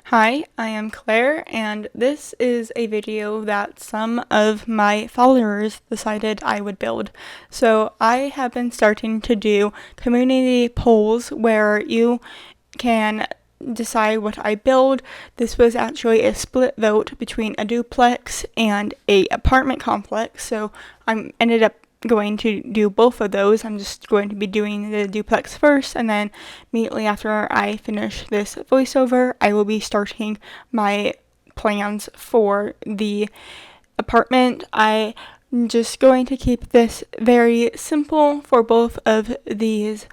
Hi, I am Claire, and this is a video that some of my followers decided I would build. So I have been starting to do community polls where you can decide what I build. This was actually a split vote between a duplex and a apartment complex, so I ended up going to do both of those. I'm just going to be doing the duplex first, and then immediately after I finish this voiceover, I will be starting my plans for the apartment. I'm just going to keep this very simple for both of these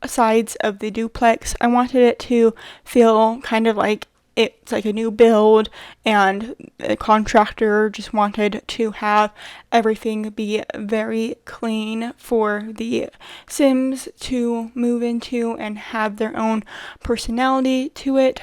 sides of the duplex. I wanted it to feel kind of like it's like a new build, and the contractor just wanted to have everything be very clean for the Sims to move into and have their own personality to it.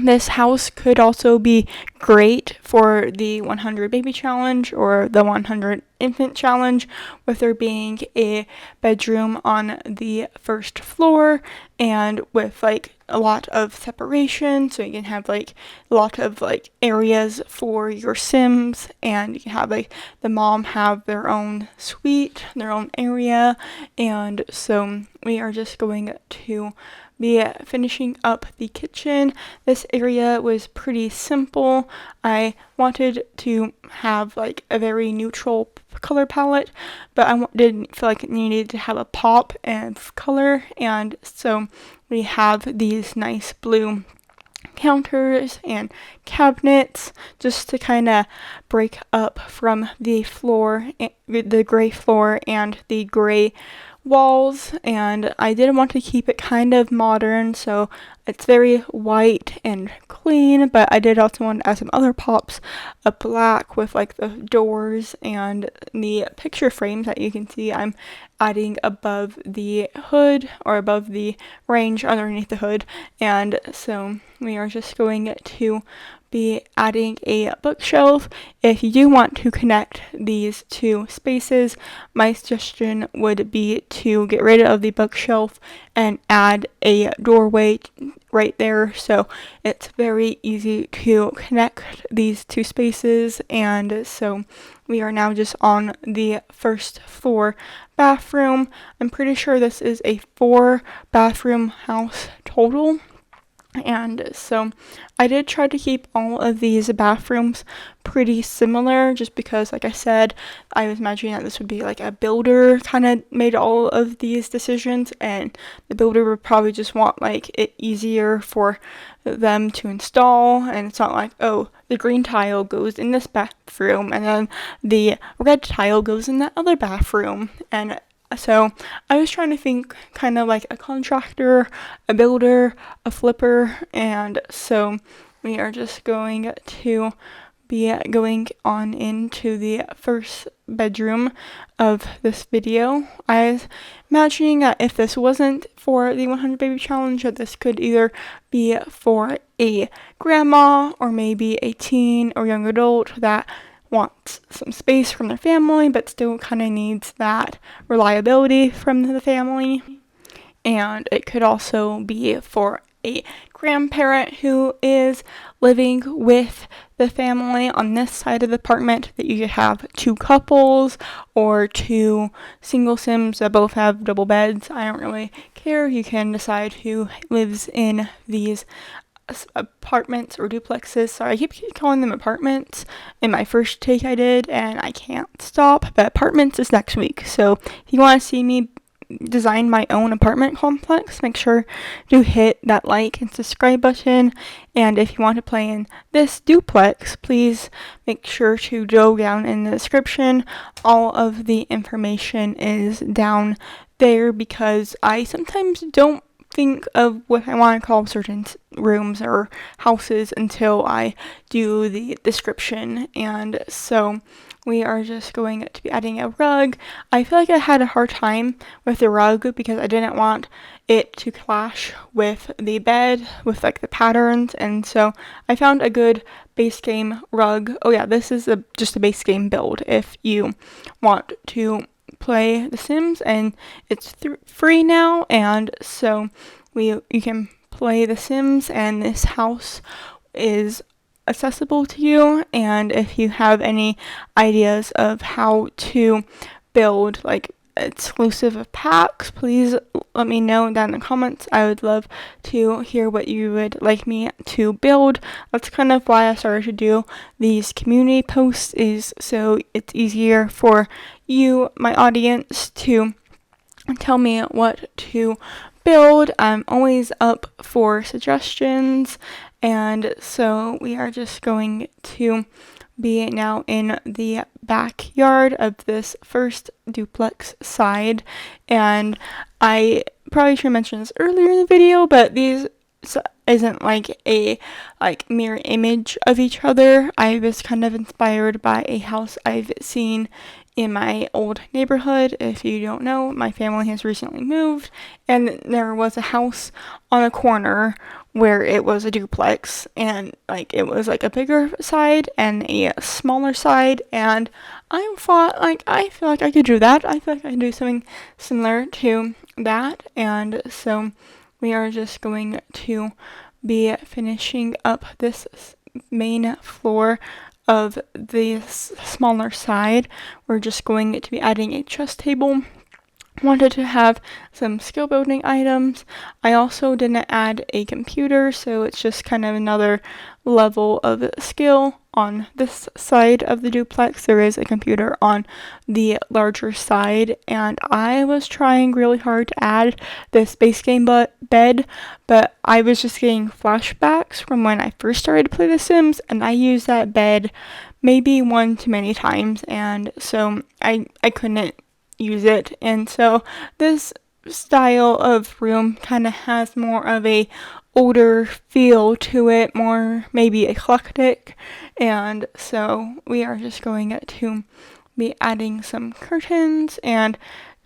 This house could also be great for the 100 baby challenge or the 100 infant challenge, with there being a bedroom on the first floor and with like a lot of separation, so you can have like a lot of like areas for your Sims, and you can have like the mom have their own suite, their own area. And so we are just going to be finishing up the kitchen. This area was pretty simple. I wanted to have like a very neutral color palette, but I didn't feel like it needed to have a pop of color, and so we have these nice blue counters and cabinets just to kind of break up from the floor, the gray floor and the gray walls. And I did want to keep it kind of modern, so it's very white and clean, but I did also want to add some other pops of black with like the doors and the picture frames that you can see I'm adding above the hood, or above the range underneath the hood. And so we are just going to be adding a bookshelf. If you do want to connect these two spaces, my suggestion would be to get rid of the bookshelf and add a doorway right there, so it's very easy to connect these two spaces. And so we are now just on the first floor bathroom. I'm pretty sure this is a 4 bathroom house total. And so I did try to keep all of these bathrooms pretty similar, just because, like I said, I was imagining that this would be like a builder kind of made all of these decisions, and the builder would probably just want like it easier for them to install. And it's not like, oh, the green tile goes in this bathroom and then the red tile goes in that other bathroom. And so I was trying to think kind of like a contractor, a builder, a flipper. And so we are just going to be going on into the first bedroom of this video. I was imagining that if this wasn't for the 100 baby challenge, that this could either be for a grandma or maybe a teen or young adult that wants some space from their family but still kind of needs that reliability from the family. And it could also be for a grandparent who is living with the family on this side of the apartment, that you could have 2 couples or 2 single Sims that both have double beds. I don't really care. You can decide who lives in these apartments or duplexes. Sorry, I keep calling them apartments. In my first take I did, and I can't stop. But apartments is next week. So if you want to see me design my own apartment complex, make sure to hit that like and subscribe button. And if you want to play in this duplex, please make sure to go down in the description. All of the information is down there, because I sometimes don't think of what I want to call certain rooms or houses until I do the description. And so we are just going to be adding a rug. I feel like I had a hard time with the rug because I didn't want it to clash with the bed, with like the patterns. And so I found a good base game rug. Oh yeah, this is just a base game build if you want to play The Sims, and it's free now. And so you can play The Sims, and this house is accessible to you, and if you have any ideas of how to build like exclusive packs, please let me know down in the comments. I would love to hear what you would like me to build. That's kind of why I started to do these community posts, is so it's easier for you, my audience, to tell me what to build. I'm always up for suggestions, and so we are just going to be now in the backyard of this first duplex side, and I probably should mention this earlier in the video, but these isn't like a mirror image of each other. I was kind of inspired by a house I've seen in my old neighborhood. If you don't know, my family has recently moved, and there was a house on a corner where it was a duplex, and like it was like a bigger side and a smaller side, and I thought like I feel like I could do that. I feel like I could do something similar to that, and so we are just going to be finishing up this main floor of this smaller side. We're just going to be adding a chess table. Wanted to have some skill building items. I also didn't add a computer, so it's just kind of another level of skill. On this side of the duplex, there is a computer on the larger side, and I was trying really hard to add this base game bed, but I was just getting flashbacks from when I first started to play The Sims, and I used that bed maybe one too many times, and so I couldn't use it. And so this style of room kind of has more of a older feel to it, more maybe eclectic, and so we are just going to be adding some curtains and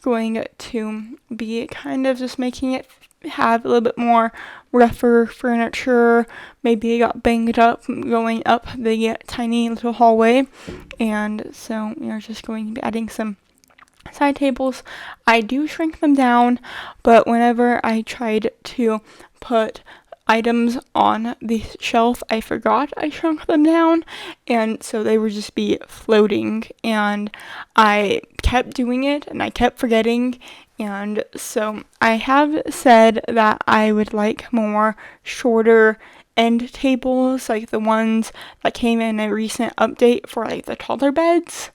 going to be kind of just making it have a little bit more rougher furniture. Maybe it got banged up going up the tiny little hallway, and so we are just going to be adding some side tables. I do shrink them down, but whenever I tried to put items on the shelf, I forgot I shrunk them down, and so they would just be floating, and I kept doing it and I kept forgetting, and so I have said that I would like more shorter end tables, like the ones that came in a recent update for like the taller beds,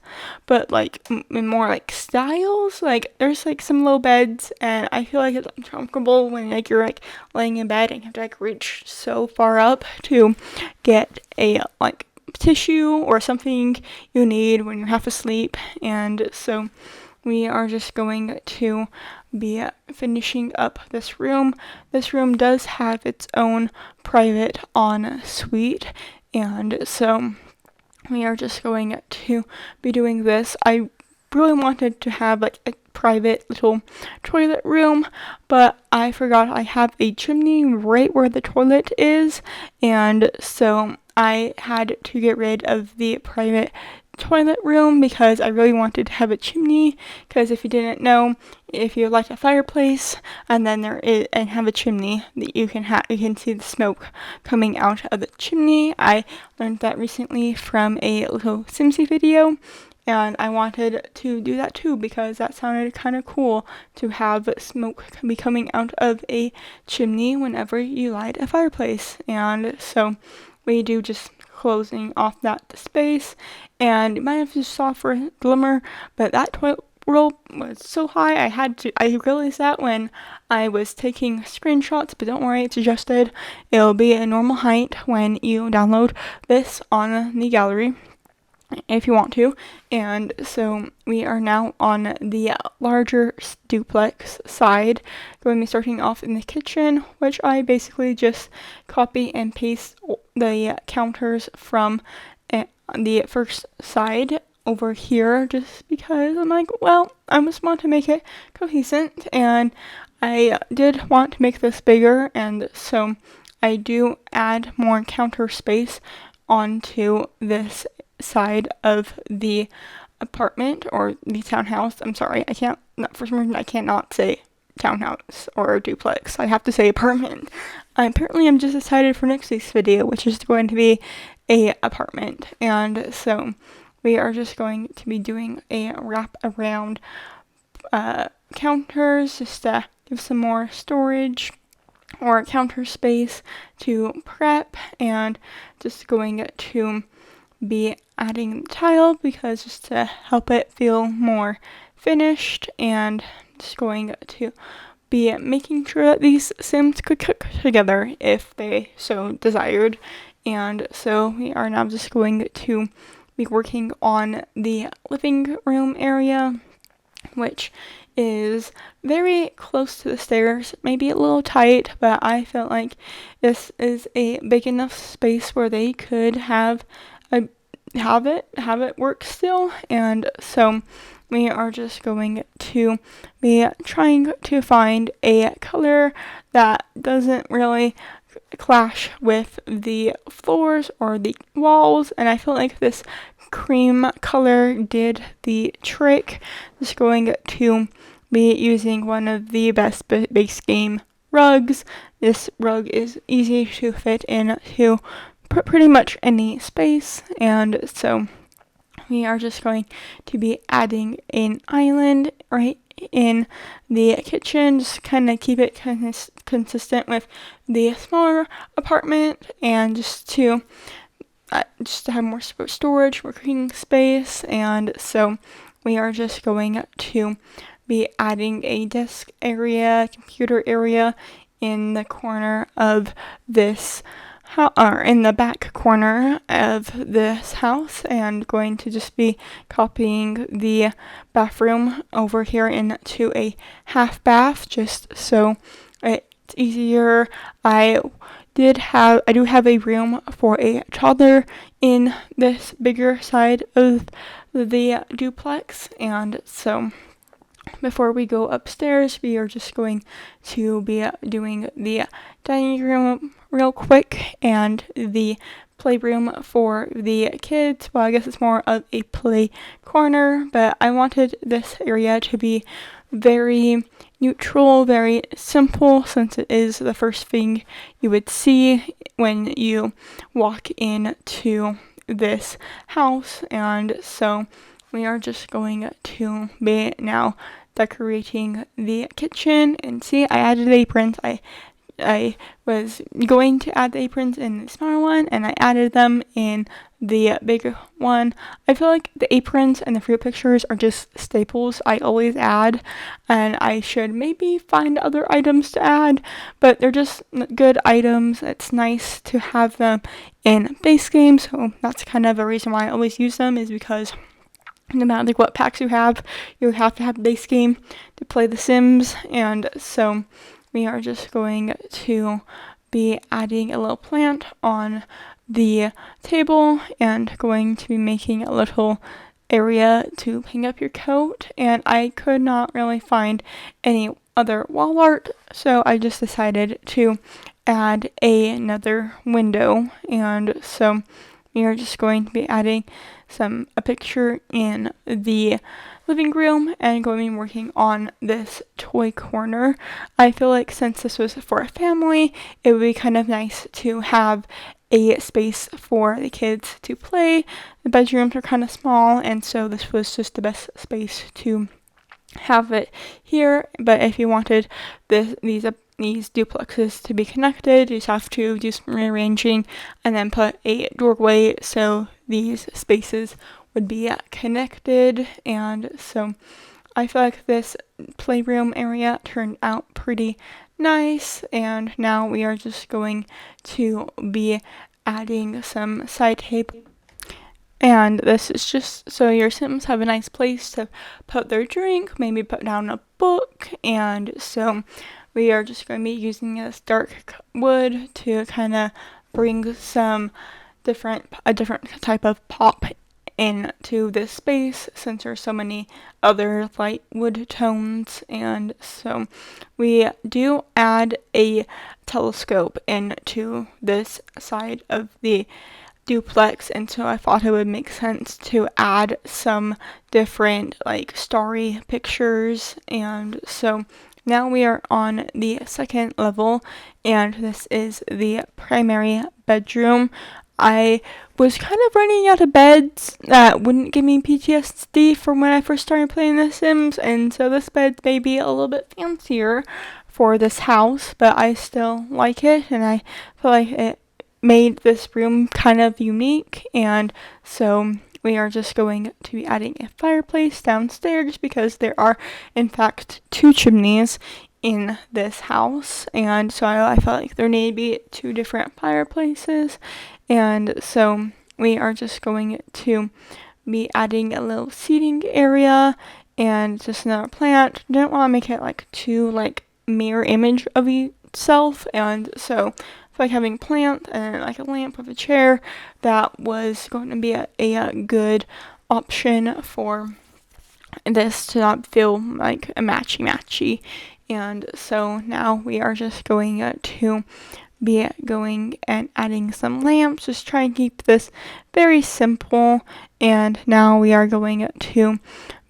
but like in more like styles. Like there's like some low beds, and I feel like it's uncomfortable when like you're like laying in bed and you have to like reach so far up to get a like tissue or something you need when you're half asleep. And so we are just going to be finishing up this room. This room does have its own private ensuite, and so we are just going to be doing this. I really wanted to have like a private little toilet room, but I forgot I have a chimney right where the toilet is, and so I had to get rid of the private toilet room because I really wanted to have a chimney. Because if you didn't know, if you light a fireplace and then have a chimney, that you can see the smoke coming out of the chimney. I learned that recently from a little Sims4 video, and I wanted to do that too because that sounded kind of cool to have smoke be coming out of a chimney whenever you light a fireplace. And so we do just closing off that space, and you might have just saw for a glimmer, but that toilet roll was so high I realized that when I was taking screenshots, but don't worry, it's adjusted. It'll be a normal height when you download this on the gallery if you want to. And so we are now on the larger duplex side, going to be starting off in the kitchen, which I basically just copy and paste the counters from the first side over here, just because I'm like, well, I just want to make it cohesive, and I did want to make this bigger, and so I do add more counter space onto this side of the apartment or the townhouse. I'm sorry, for some reason I cannot say townhouse or duplex. I have to say apartment. Apparently I'm just excited for next week's video, which is going to be a apartment. And so we are just going to be doing a wrap around counters just to give some more storage or counter space to prep, and just going to be adding the tile because just to help it feel more finished, and just going to be making sure that these Sims could cook together if they so desired. And so we are now just going to be working on the living room area, which is very close to the stairs, maybe a little tight, but I felt like this is a big enough space where they could have it work still. And so we are just going to be trying to find a color that doesn't really clash with the floors or the walls, and I feel like this cream color did the trick. Just going to be using one of the best base game rugs. This rug is easy to fit into pretty much any space, and so we are just going to be adding an island right in the kitchen, just kind of keep it consistent with the smaller apartment, and just to have more storage, more cooking space. And so we are just going to be adding a desk area, computer area in the corner of this or in the back corner of this house, and going to just be copying the bathroom over here into a half bath just so it's easier. I do have a room for a toddler in this bigger side of the duplex, and so before we go upstairs, we are just going to be doing the dining room real quick and the playroom for the kids. Well, I guess it's more of a play corner, but I wanted this area to be very neutral, very simple, since it is the first thing you would see when you walk into this house. And so we are just going to be now decorating the kitchen. And see, I added aprons. I was going to add the aprons in the smaller one, and I added them in the bigger one. I feel like the aprons and the fruit pictures are just staples I always add, and I should maybe find other items to add, but they're just good items. It's nice to have them in base game, so that's kind of a reason why I always use them, is because no matter what packs you have to have base game to play The Sims. And so we are just going to be adding a little plant on the table, and going to be making a little area to hang up your coat. And I could not really find any other wall art, so I just decided to add another window. And so we are just going to be adding a picture in the living room, and going to be working on this toy corner. I feel like since this was for a family, it would be kind of nice to have a space for the kids to play. The bedrooms are kind of small, and so this was just the best space to have it here. But if you wanted these duplexes to be connected, you just have to do some rearranging and then put a doorway so these spaces would be connected. And so I feel like this playroom area turned out pretty nice, and now we are just going to be adding some side table. And this is just so your Sims have a nice place to put their drink, maybe put down a book. And so we are just going to be using this dark wood to kind of bring a different type of pop into this space, since there's so many other light wood tones. And so we do add a telescope into this side of the duplex, and so I thought it would make sense to add some different starry pictures. And so now we are on the second level, and this is the primary bedroom. I was kind of running out of beds that wouldn't give me PTSD from when I first started playing The Sims, and so this bed may be a little bit fancier for this house, but I still like it, and I feel like it made this room kind of unique, and so we are just going to be adding a fireplace downstairs because there are, in fact, 2 chimneys in this house, and so I felt like there need to be 2 different fireplaces, and so we are just going to be adding a little seating area and just another plant. Didn't want to make it like too like mirror image of itself, and so like having plant and like a lamp with a chair, that was going to be a good option for this to not feel like a matchy. And so now we are just going to be going and adding some lamps, just try and keep this very simple. And now we are going to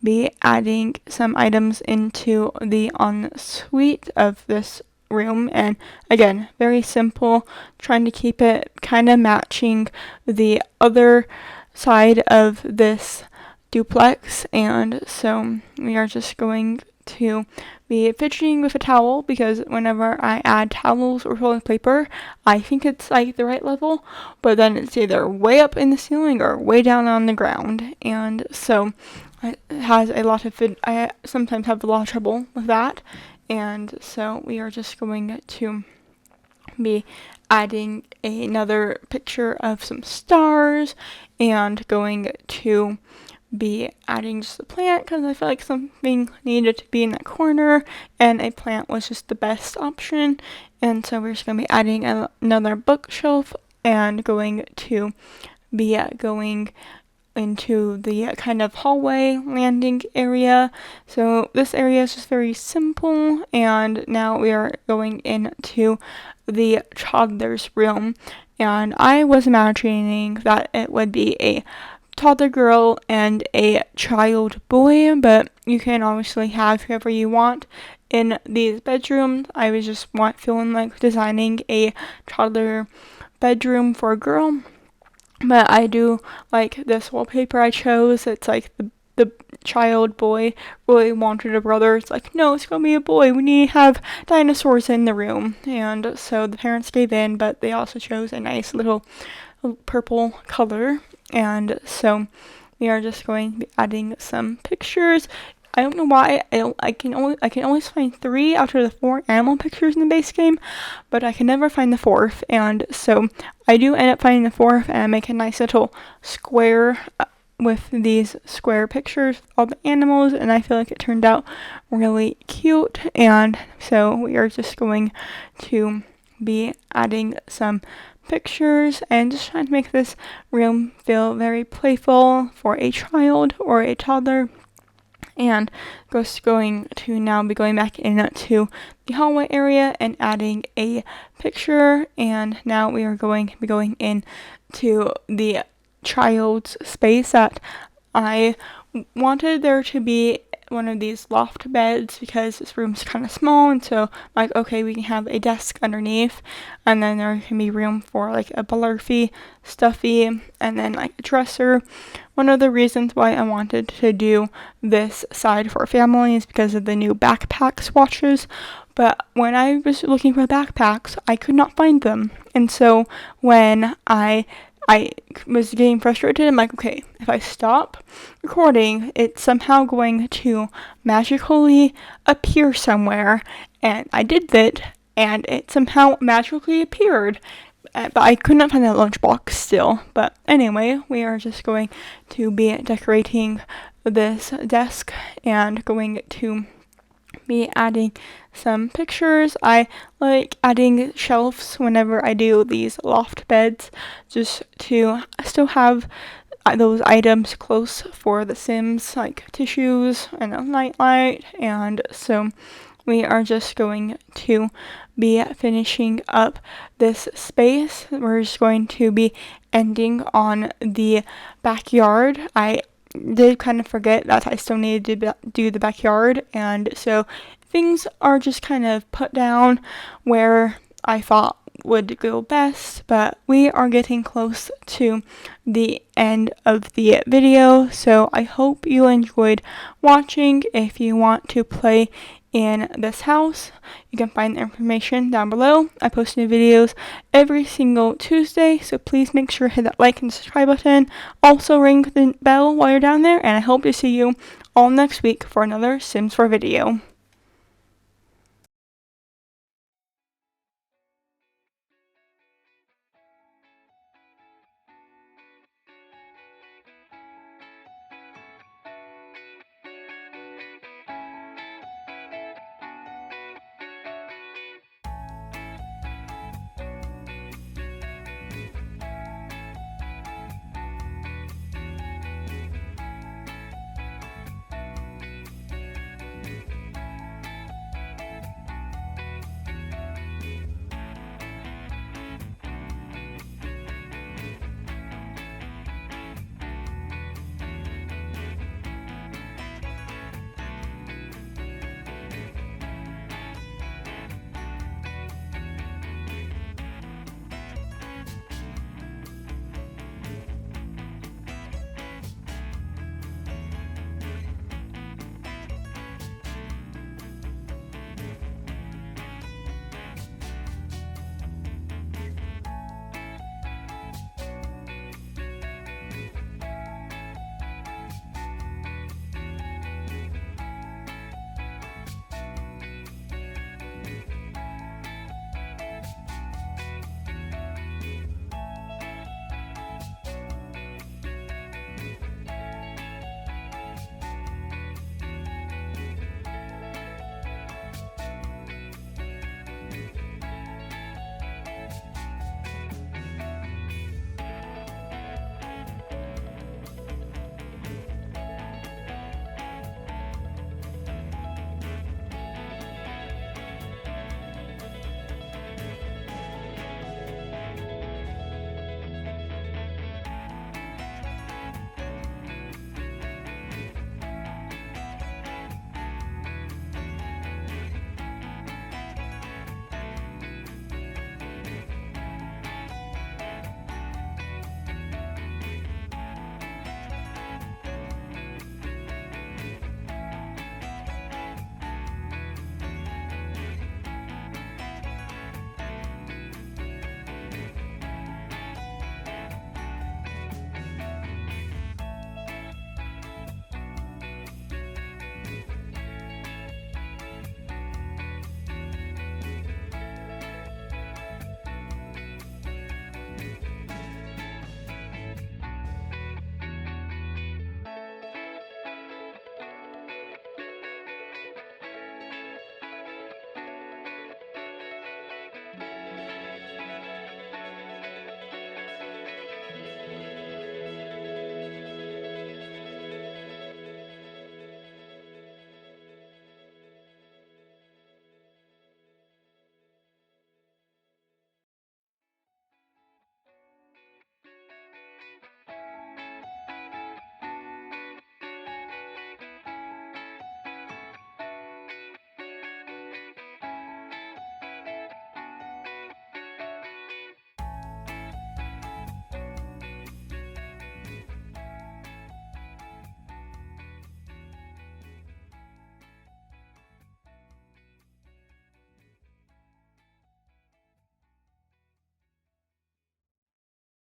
be adding some items into the ensuite of this room, and again, very simple, trying to keep it kind of matching the other side of this duplex. And so we are just going to be fidgeting with a towel, because whenever I add towels or toilet paper, I think it's like the right level, but then it's either way up in the ceiling or way down on the ground, and so it has a lot of I sometimes have a lot of trouble with that. And so we are just going to be adding another picture of some stars, and going to be adding just a plant because I felt like something needed to be in that corner, and a plant was just the best option. And so we're just going to be adding another bookshelf, and going to be going into the kind of hallway landing area. So this area is just very simple, and now we are going into the toddler's room, and I was imagining that it would be a toddler girl and a child boy, but you can obviously have whoever you want in these bedrooms. I was just feeling like designing a toddler bedroom for a girl. But I do like this wallpaper I chose. It's like the child boy really wanted a brother. It's like, no, it's gonna be a boy. We need to have dinosaurs in the room. And so the parents gave in, but they also chose a nice little purple color. And so we are just going to be adding some pictures. I don't know why I can always find 3 out of the 4 animal pictures in the base game, but I can never find the 4th, and so I do end up finding the 4th, and I make a nice little square with these square pictures of all the animals, and I feel like it turned out really cute. And so we are just going to be adding some pictures and just trying to make this room feel very playful for a child or a toddler. And just going to now be going back into the hallway area and adding a picture. And now we are going to be going in to the child's space that I wanted there to be one of these loft beds because this room's kind of small, and so like, okay, we can have a desk underneath, and then there can be room for like a blurfy stuffy, and then like a dresser. One of the reasons why I wanted to do this side for family is because of the new backpack swatches, but when I was looking for backpacks, I could not find them. And so when I was getting frustrated, I'm like, okay, if I stop recording, it's somehow going to magically appear somewhere. And I did that, and it somehow magically appeared. But I could not find that lunchbox still. But anyway, we are just going to be decorating this desk and going to be adding some pictures. I like adding shelves whenever I do these loft beds, just to still have those items close for the Sims, like tissues and a nightlight. And so we are just going to be finishing up this space. We're just going to be ending on the backyard. I did kind of forget that I still needed to do the backyard, and so things are just kind of put down where I thought would go best, but we are getting close to the end of the video, so I hope you enjoyed watching. If you want to play in this house, you can find the information down below. I post new videos every single Tuesday, so please make sure to hit that like and subscribe button. Also ring the bell while you're down there, and I hope to see you all next week for another Sims 4 video.